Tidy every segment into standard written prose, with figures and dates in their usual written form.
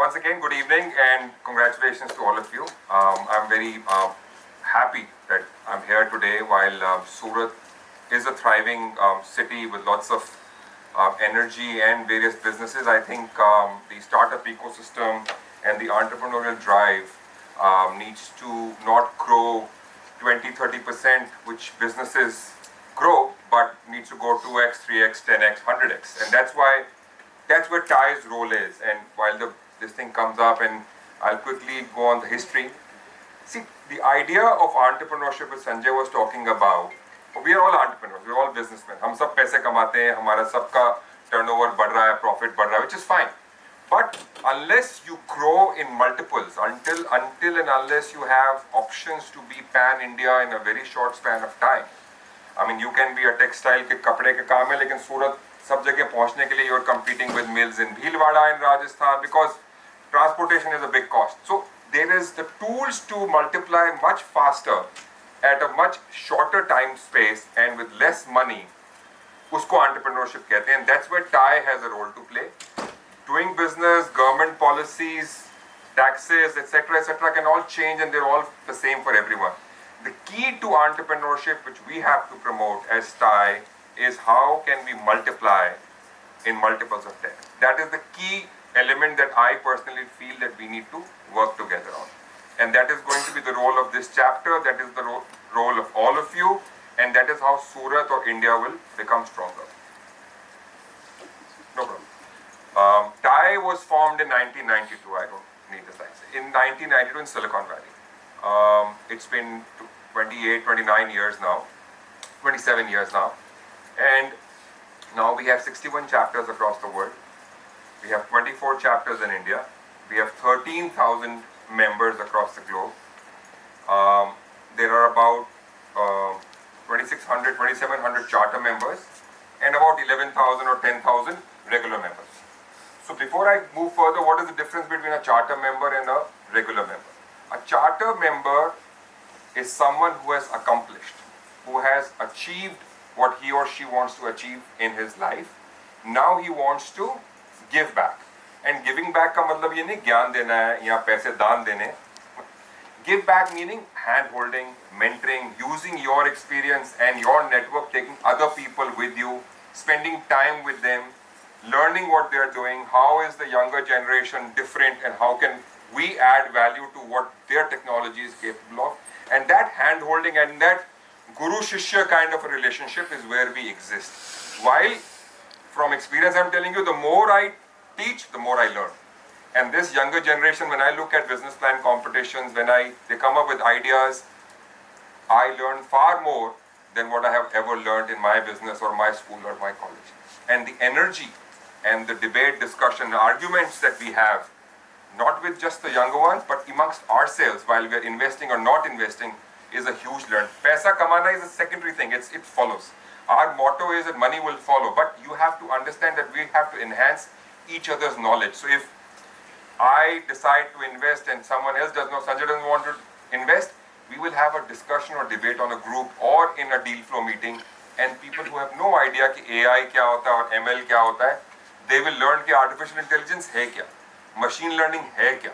once again, good evening and congratulations to all of you. I'm very happy that I'm here today while Surat is a thriving city with lots of energy and various businesses. I think the startup ecosystem and the entrepreneurial drive needs to not grow 20-30%, which businesses grow, but needs to go 2x, 3x, 10x, 100x. And that's where TiE's role is. And while this thing comes up, and I'll quickly go on the history. See, the idea of entrepreneurship that Sanjay was talking about, we are all entrepreneurs, we're all businessmen. हम सब पैसे कमाते हैं, हमारा सबका turnover बढ़ रहा है, profit बढ़ रहा है, which is fine. But unless you grow in multiples, until and unless you have options to be pan-India in a very short span of time, I mean, you can be a textile के कपड़े के काम है, लेकिन सूरत सब जगह पहुंचने के लिए you're competing with mills in Bhilwara in Rajasthan because transportation is a big cost. So there is the tools to multiply much faster at a much shorter time space and with less money. उसको entrepreneurship कहते हैं, and that's where TiE has a role to play. Doing business, government policies, taxes, etc., can all change, and they're all the same for everyone. The key to entrepreneurship, which we have to promote as TiE, is how can we multiply in multiples of 10. That is the key element that I personally feel that we need to work together on. And that is going to be the role of this chapter, that is the role of all of you, and that is how Surat or India will become stronger. No problem. TiE was formed in 1992, I don't need the slides. In 1992 in Silicon Valley. It's been 28, 29 years now, 27 years now. And now we have 61 chapters across the world. We have 24 chapters in India. We have 13,000 members across the globe. There are about 2,600, 2,700 charter members and about 11,000 or 10,000 regular members. So before I move further, what is the difference between a charter member and a regular member? A charter member is someone who has accomplished, who has achieved what he or she wants to achieve in his life. Now he wants to give back. And giving back का मतलब ये नहीं ज्ञान देना है या पैसे दान देने. Give back meaning hand holding, mentoring, using your experience and your network, taking other people with you, spending time with them, learning what they are doing, how is the younger generation different and how can we add value to what their technology is capable of. And that hand holding and that guru-shishya kind of a relationship is where we exist. While from experience I'm telling you, the more I teach, the more I learn. And this younger generation, when I look at business plan competitions, when they come up with ideas, I learn far more than what I have ever learned in my business or my school or my college. And the energy and the debate, discussion, the arguments that we have, not with just the younger ones, but amongst ourselves while we are investing or not investing, is a huge learn. Paisa kamana is a secondary thing, it follows. Our motto is that money will follow, but you have to understand that we have to enhance each other's knowledge. So if I decide to invest and someone else does not, Sanjay doesn't want to invest, we will have a discussion or debate on a group or in a deal flow meeting, and people who have no idea कि AI क्या होता है और ML क्या होता है, they will learn कि artificial intelligence है क्या, machine learning है क्या.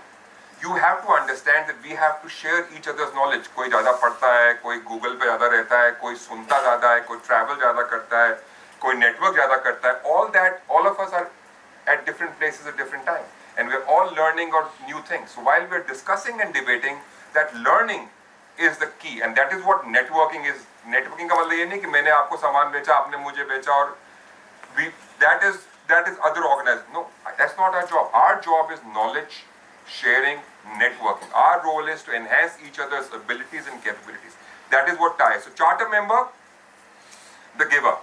You have to understand that we have to share each other's knowledge. कोई ज़्यादा पढ़ता है, कोई Google पे ज़्यादा रहता है, कोई सुनता ज़्यादा है, कोई travel ज़्यादा करता है, कोई network ज़्यादा करता है. All that, all of us are at different places at different times. And we're all learning on new things. So while we're discussing and debating, that learning is the key. And that is what networking is. Networking का मतलब ये नहीं कि मैंने आपको सामान बेचा, आपने मुझे बेचा और that is other organized. No, that's not our job. Our job is knowledge sharing, networking. Our role is to enhance each other's abilities and capabilities. That is what TiE is. So charter member, the giver.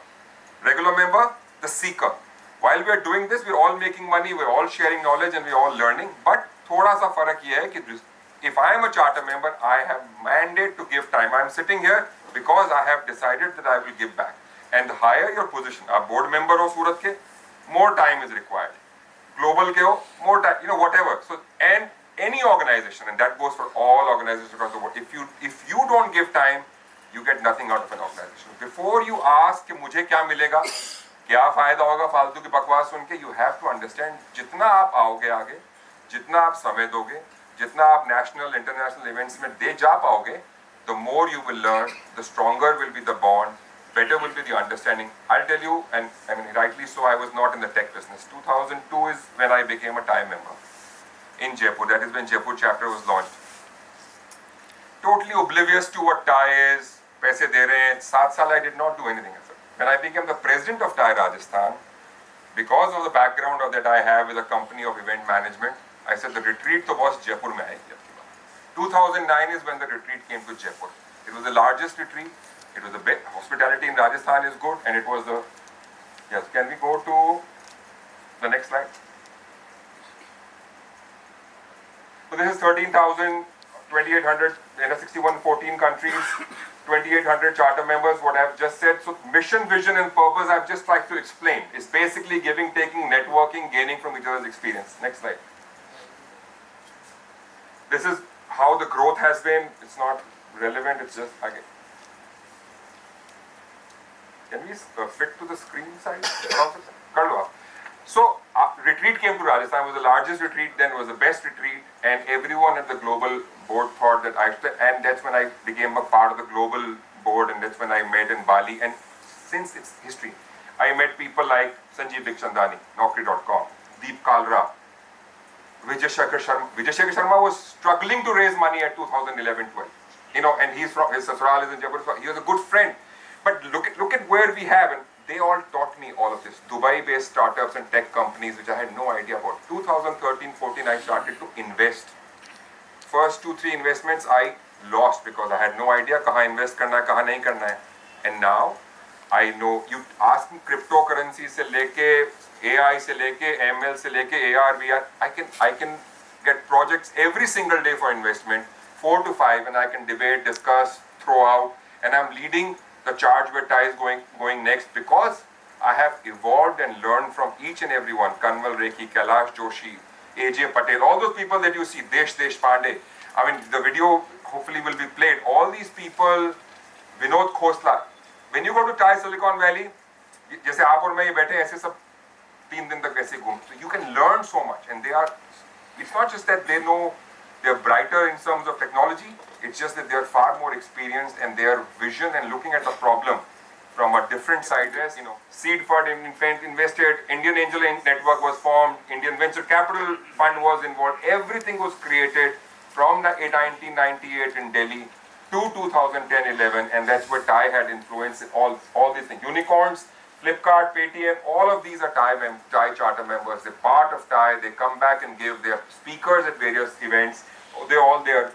Regular member, the seeker. While we are doing this, we're all making money, we're all sharing knowledge and we're all learning. But थोड़ा सा फर्क ये है कि if I am a charter member, I have mandate to give time. I am sitting here because I have decided that I will give back. And the higher your position, a board member of Surat ke, more time is required. Global ke ho, more time, whatever. So, and any organization, and that goes for all organizations across the world, if you don't give time, you get nothing out of an organization. Before you ask कि मुझे क्या मिलेगा, क्या फायदा होगा फालतू की बकवास सुन के, you have to understand जितना आप आओगे आगे जितना आप समय दोगे, जितना आप national, international events में दे जा पाओगे, the more you will learn, the stronger will be the bond, better will be the understanding. I'll tell you, and I mean rightly so, I was not in the tech business. 2002 is when I became a TiE member in Jaipur. That is when Jaipur chapter was launched. Totally oblivious to what TiE is, paise de rahe hain. 7 saal I did not do anything else. When I became the president of TiE Rajasthan, because of the background that I have with a company of event management, I said the retreat to was Jaipur mein aayegi. 2009 is when the retreat came to Jaipur. It was the largest retreat. It was the best. Hospitality in Rajasthan is good, and it was the, yes, can we go to the next slide? So this is 13,000, 2,800, 61, 14 countries, 2,800 charter members, what I've just said. So mission, vision and purpose I've just tried to explain. It's basically giving, taking, networking, gaining from each other's experience. Next slide. This is how the growth has been. It's not relevant, it's just, again. Can we fit to the screen side? So, retreat came to Rajasthan, was the largest retreat, then was the best retreat, and everyone at the global board thought that and that's when I became a part of the global board, and that's when I met in Bali, and since its history, I met people like Sanjeev Dikchandani, Naukri.com, Deep Kalra, Vijay Shekhar Sharma. Vijay Shekhar Sharma was struggling to raise money at 2011-12. You know, and he's from, his sasural is in Jaipur. He was a good friend. But look at where we have, and they all taught me all of this. Dubai-based startups and tech companies, which I had no idea about. 2013-14, I started to invest. First 2-3 investments I lost because I had no idea kahan invest karna hai, kahan nahi karna hai. And now I know. You ask me cryptocurrency se leke, AI se leke, ML se leke, AR, VR. I can get projects every single day for investment, 4 to 5, and I can debate, discuss, throw out, and I'm leading the charge where TiE is going next because I have evolved and learned from each and every one. Kanwal Rekhi, Kailash Joshi, AJ Patel, all those people that you see, Desh Pandey. I mean, the video hopefully will be played. All these people, Vinod Khosla. When you go to TiE Silicon Valley, जैसे आप और मैं ये बैठे ऐसे सब 3 दिन तक ऐसे घूम, so you can learn so much, and it's not just that they know they're brighter in terms of technology, it's just that they're far more experienced and their vision and looking at the problem from a different side. As you know, seed fund invested, Indian Angel Network was formed, Indian Venture Capital Fund was involved, everything was created from 1998 in Delhi to 2010-11, and that's where TiE had influence in all these things. Unicorns, Flipkart, Paytm, all of these are TiE charter members. They're part of TiE. They come back and give their speakers at various events. They're all there.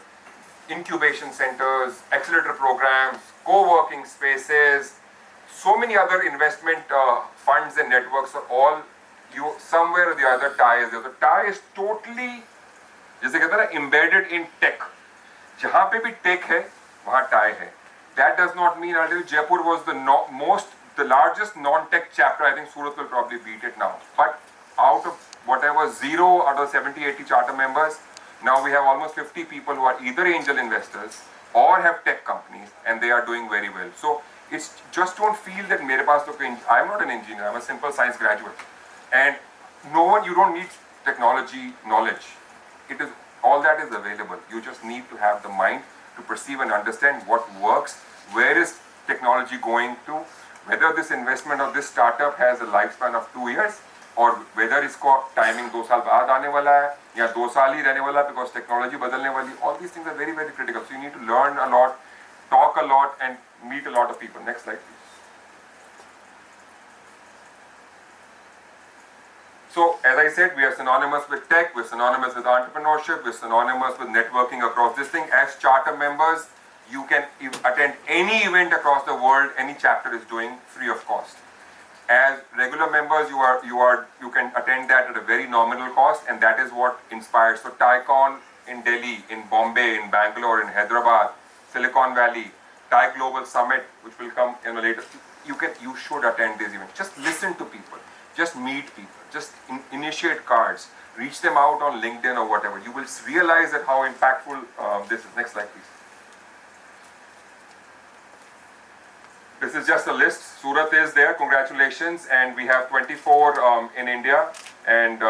Incubation centers, accelerator programs, co-working spaces, so many other investment funds and networks are all somewhere or the other TiE is there. So TiE is totally, जैसे कहते हैं ना, embedded in tech. जहाँ पे भी tech है, वहाँ TiE है. That does not mean until Jaipur was the largest non-tech chapter. I think Surat will probably beat it now. But out of whatever 0 out of 70-80 charter members, now we have almost 50 people who are either angel investors or have tech companies, and they are doing very well. So it's just don't feel that mere paas to I'm not an engineer, I'm a simple science graduate. And you don't need technology knowledge. It is all that is available. You just need to have the mind to perceive and understand what works, where is technology going to, whether this investment or this startup has a lifespan of 2 years, और whether इसको timing 2 साल बाद आने वाला है या 2 साल ही रहने वाला है because टेक्नोलॉजी बदलने वाली. All these things are very, very critical. So you need to learn a lot, talk a lot, and meet a lot of people. Next slide, please. So as I said, we are synonymous with tech, we're synonymous with entrepreneurship, we're synonymous with networking across this thing. As charter members, you can attend any event across the world any chapter is doing free of cost. As regular members, you can attend that at a very nominal cost, and that is what inspires. So TiECon in Delhi, in Bombay, in Bangalore, in Hyderabad, Silicon Valley, TiE Global Summit, which will come later. You should attend these events. Just listen to people, just meet people, just initiate cards, reach them out on LinkedIn or whatever. You will realize that how impactful this is. Next slide, please. This is just a list. Surat is there, congratulations, and we have 24 in India and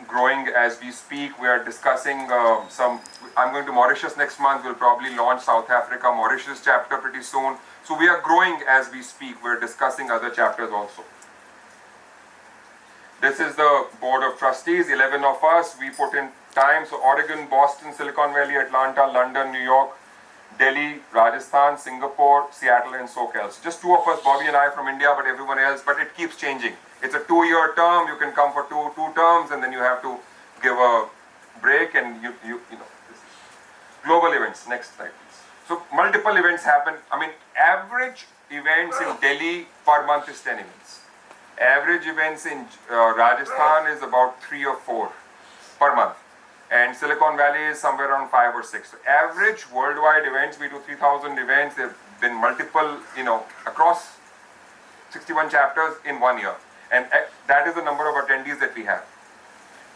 growing as we speak. We are discussing I'm going to Mauritius next month. We'll probably launch South Africa, Mauritius chapter pretty soon. So we are growing as we speak. We're discussing other chapters also. This is the board of trustees, 11 of us. We put in time. So Oregon, Boston, Silicon Valley, Atlanta, London, New York, Delhi, Rajasthan, Singapore, Seattle and SoCal. So just two of us, Bobby and I from India, but everyone else, but it keeps changing. It's a 2-year term. You can come for two terms and then you have to give a break and you know. Global events, next slide please. So multiple events happen. I mean, average events in Delhi per month is 10 events. Average events in Rajasthan is about 3 or 4 per month. And Silicon Valley is somewhere around 5 or 6. So average worldwide events, we do 3,000 events. There have been multiple, across 61 chapters in 1 year. And that is the number of attendees that we have.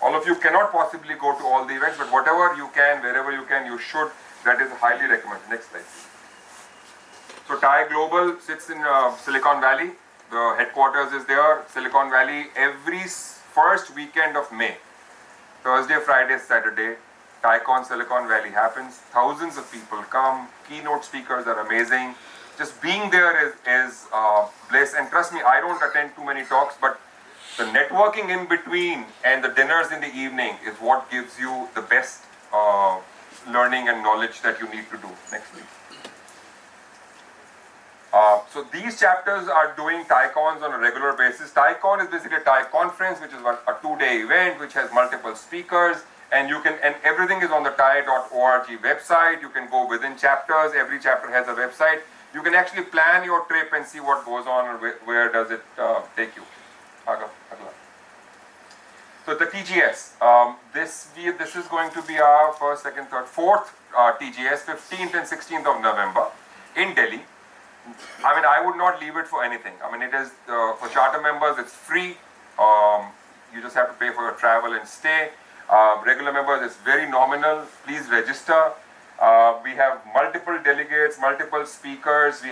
All of you cannot possibly go to all the events, but whatever you can, wherever you can, you should. That is highly recommended. Next slide. So TiE Global sits in Silicon Valley. The headquarters is there, Silicon Valley. Every first weekend of May, Thursday, Friday, Saturday, TiECon Silicon Valley happens. Thousands of people come. Keynote speakers are amazing. Just being there is bliss. And trust me, I don't attend too many talks, but the networking in between and the dinners in the evening is what gives you the best learning and knowledge that you need to do. Next please. So these chapters are doing TiECons on a regular basis. TiECon is basically a TiE conference, which is a 2-day event which has multiple speakers, and everything is on the TiE.org website. You can go within chapters. Every chapter has a website. You can actually plan your trip and see what goes on and where does it take you. So the TGS, this is going to be our first, second, third, fourth TGS, 15th and 16th of November in Delhi. I mean, I would not leave it for anything. I mean, it is for charter members, it's free. You just have to pay for your travel and stay. Regular members, it's very nominal. Please register. We have multiple delegates, multiple speakers.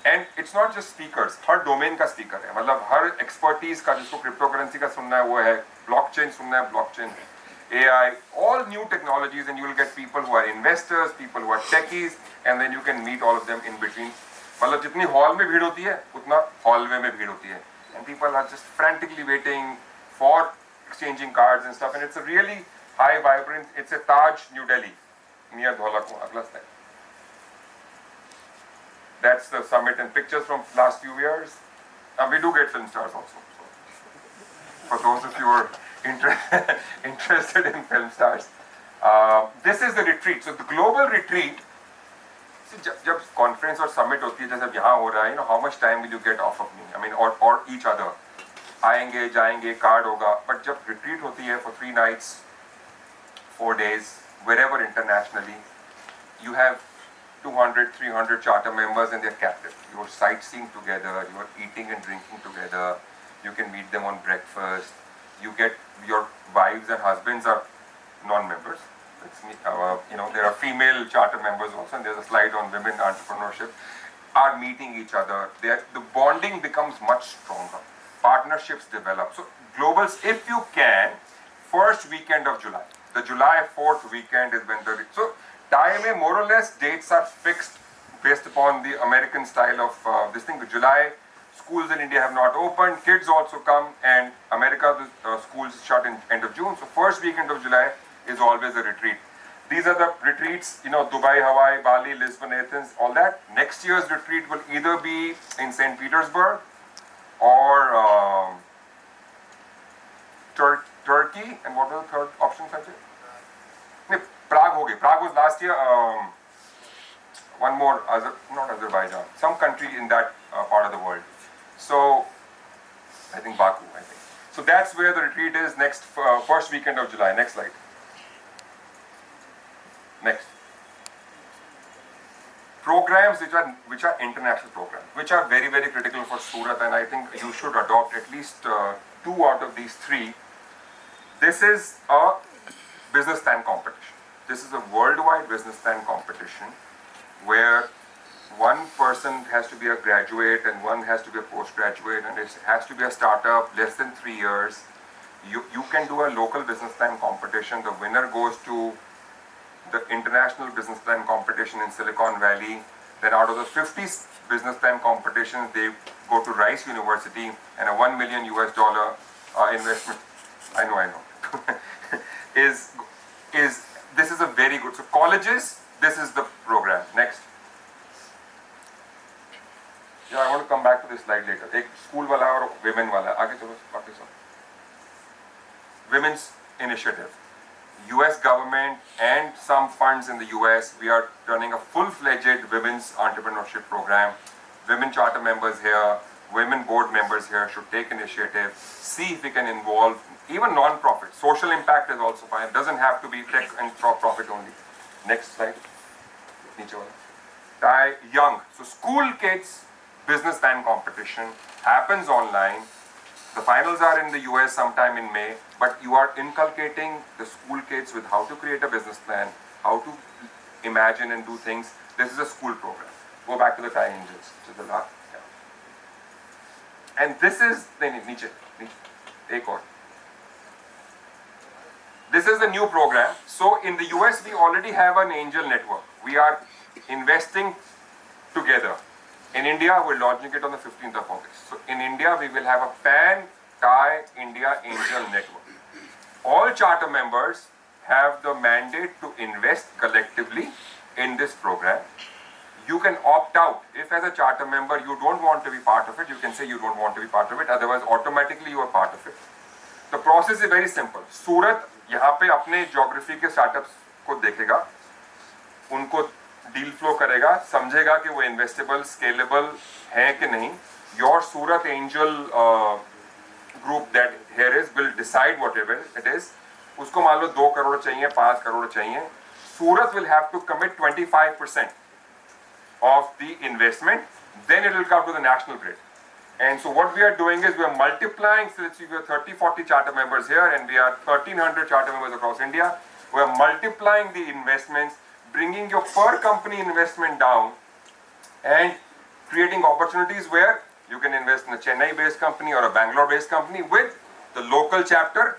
And it's not just speakers. Her domain का speaker है. मतलब हर expertise का जिसको cryptocurrency का सुनना है वो है, blockchain सुनना है blockchain, AI, all new technologies, and you will get people who are investors, people who are techies, and then you can meet all of them in between. मतलब जितनी hall में भीड़ होती है, उतना hallway में भीड़ होती है, and people are just frantically waiting for exchanging cards and stuff, and it's a really high vibrant. It's a Taj, New Delhi, near Dholakun. अगला slide. That's the summit and pictures from last few years. We do get film stars also. So for those of you who are interested in film stars, this is the retreat. So the global retreat. जब conference or summit होती है जैसे अब यहाँ हो रहा है, how much time will you get off of me? I mean, or each other. आएंगे जाएंगे card होगा. But जब retreat होती है for 3 nights, 4 days, wherever internationally, you have 200, 300 charter members and they're captive. You're sightseeing together, you're eating and drinking together, you can meet them on breakfast, you get your wives and husbands are non-members. There are female charter members also, and there's a slide on women entrepreneurship, are meeting each other. The bonding becomes much stronger. Partnerships develop. So globals, if you can, first weekend of July. The July 4th weekend is when TiE में more or less dates are fixed based upon the American style of this thing. July, schools in India have not opened, kids also come, and America, the schools shut in end of June. So first weekend of July is always a retreat. These are the retreats, Dubai, Hawaii, Bali, Lisbon, Athens, all that. Next year's retreat will either be in St. Petersburg or Turkey, and what was the third option, Sanjay? Prague ho gayi. Prague was last year. One more, not Azerbaijan, some country in that part of the world. So, I think Baku, So that's where the retreat is next, first weekend of July. Next slide. Next. Programs which are international programs, which are very, very critical for Surat, and I think you should adopt at least 2 out of these 3. This is a business stand competition. This is a worldwide business stand competition where one person has to be a graduate and one has to be a postgraduate, and it has to be a startup less than 3 years. You can do a local business plan competition. The winner goes to the international business plan competition in Silicon Valley. Then out of the 50 business plan competitions, they go to Rice University, and a $1 million investment. I know. This is a very good. So colleges, this is the program. Next. Yeah, I want to come back to this slide later. एक school वाला और women वाला. आगे चलो, बाकी सब. Women's initiative. US government and some funds in the US, we are running a full-fledged women's entrepreneurship program. Women charter members here, women board members here should take initiative, see if we can involve even non-profit. Social impact is also fine. It doesn't have to be tech and profit only. Next slide. TiE Young. So school kids business plan competition happens online. The finals are in the US sometime in May, but you are inculcating the school kids with how to create a business plan, how to imagine and do things. This is a school program. Go back to the TiE Angels, which is the last. Yeah. And this is, एक और. This is the new program. So in the US, we already have an angel network. We are investing together. In India, we're launching it on the 15th of August. So in India, we will have a pan-TiE India Angel Network. All charter members have the mandate to invest collectively in this program. You can opt out. If as a charter member, you don't want to be part of it, you can say you don't want to be part of it. Otherwise, automatically you are part of it. The process is very simple. Surat यहाँ पे अपने geography के startups को देखेगा, उनको deal flow करेगा, समझेगा कि वो इन्वेस्टेबल स्केलेबल है कि नहीं. Your Surat angel group that here is will decide whatever it is. उसको मान लो 2 करोड़ चाहिए, 5 करोड़ चाहिए. Surat will have to commit 25% of the investment, then it will come to the national grid. And so what we are doing is we are multiplying. So let's see, we are 30-40 charter members here, and we are 1,300 charter members across India. We are multiplying the investments, bringing your per company investment down and creating opportunities where you can invest in a Chennai-based company or a Bangalore-based company with the local chapter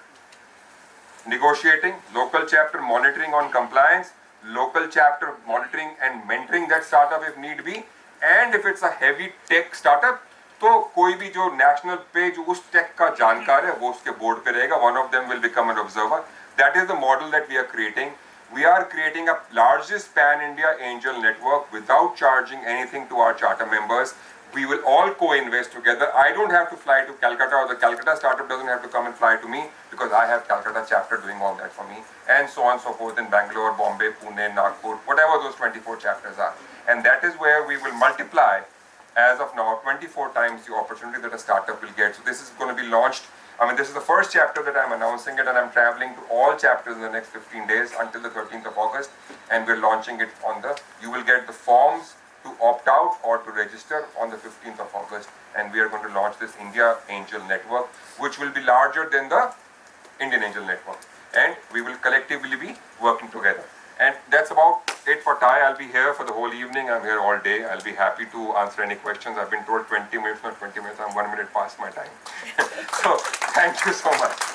negotiating, local chapter monitoring on compliance, local chapter monitoring and mentoring that startup if need be. And if it's a heavy tech startup, तो कोई भी जो national पे जो उस tech का जानकार है वो उसके board पे रहेगा. One of them will become an observer. That is the model that we are creating. We are creating a largest pan-India angel network without charging anything to our charter members. We will all co-invest together. I don't have to fly to Calcutta, or the Calcutta startup doesn't have to come and fly to me, because I have Calcutta chapter doing all that for me, and so on and so forth in Bangalore, Bombay, Pune, Nagpur, whatever those 24 chapters are. And that is where we will multiply, as of now, 24 times the opportunity that a startup will get. So this is going to be launched. I mean, this is the first chapter that I'm announcing it, and I'm traveling to all chapters in the next 15 days until the 13th of August, and we're launching it on the, you will get the forms to opt out or to register on the 15th of August, and we are going to launch this India Angel Network, which will be larger than the Indian Angel Network, and we will collectively be working together. And that's about it for TiE. I'll be here for the whole evening. I'm here all day. I'll be happy to answer any questions. I've been told 20 minutes, not 20 minutes. I'm 1 minute past my time. So thank you so much.